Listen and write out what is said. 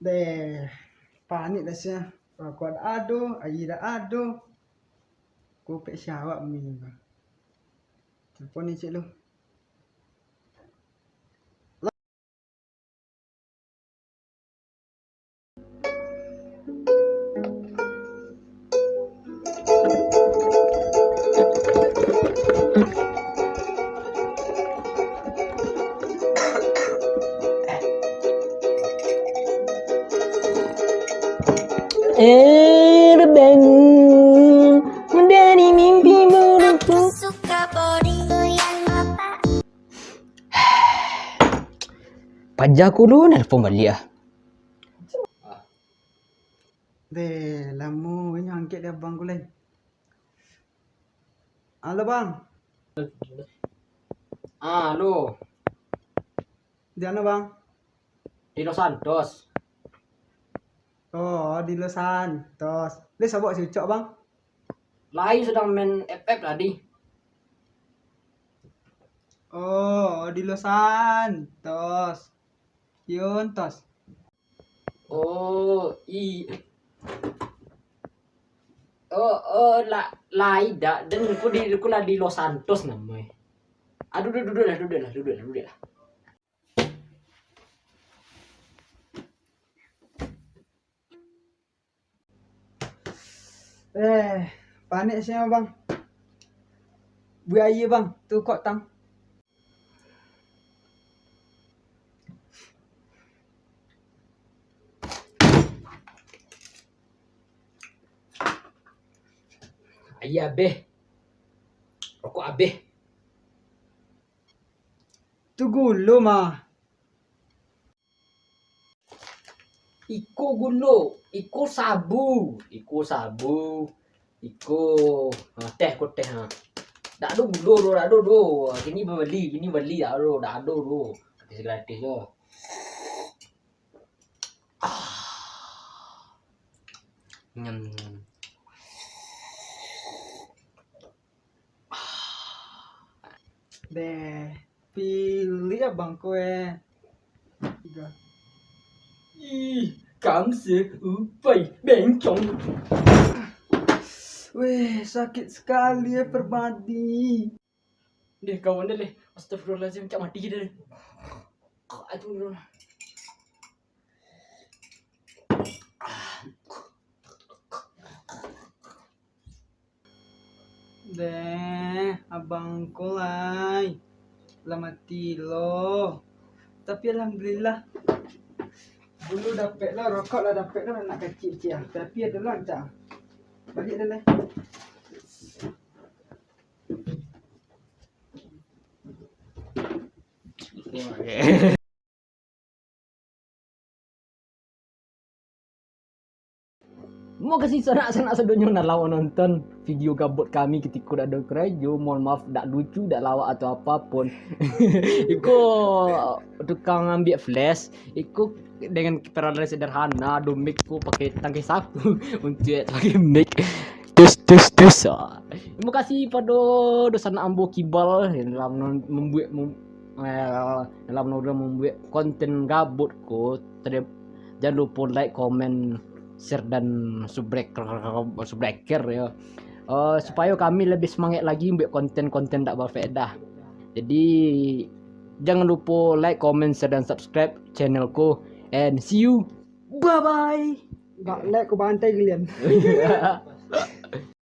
Deh, panik dah sia. Aku ada ado, ayi dah ado. Ku pek syawak mi. Telepon ni cik lu. Terbangun dari mimpi burukku. Pajakku lu nelpon balik ah. Deh, lama ini angkat dia abang ku lain. Halo bang, Halo, di mana bang? di Los Santos. Oh, di Los Santos. Lu sabok si Ucok bang? Lain sedang main FF tadi. Oh, di Los Santos. Yuntos. Oh, lain dah. Dan aku lah di Los Santos namanya. Aduh, duduk lah. Panik siapa bang? Buaya bang, tu kok tang. Ayah abeh. Rokok abeh. Tu gulu mah. Iko gulo, iko sabu, teh ko teh ha. Dak ada gulo do, dak ada do. Kini beli dak ada do. Gratis do. Nyam. Deh, pilih abang kue. Tiga. Kamse upai bencong. Weh, sakit sekali ya perbadi. Deh kawan deh. Astagfirullahaladzim, cak mati deh. Aduh dulu. Deh, abang kulai. Lamati lo. Tapi alhamdulillah. Dulu dapat lah rokok lah dapat lah anak kecil. Tapi ada lancar. Balik dah lah. Mau kasih sanak sedonyo nak lawan nonton video gabut kami ketika ada kerja. Mohon maaf tak lucu, tak lawak atau apapun. Iko tukang ambil flash. Iko dengan peralatan sederhana. Do mic ku pakai tangkai sapu untuk pakai mic. Terus. Terima kasih pada dosan ambo kibal dalam membuat konten gabut ko. Jangan lupa like, comment, share dan subscriber ya. Supaya kami lebih semangat lagi buat konten-konten tak berfaedah. Jadi jangan lupa like, comment, share dan subscribe channelku and see you. Bye bye. Gak like ku bantai kalian.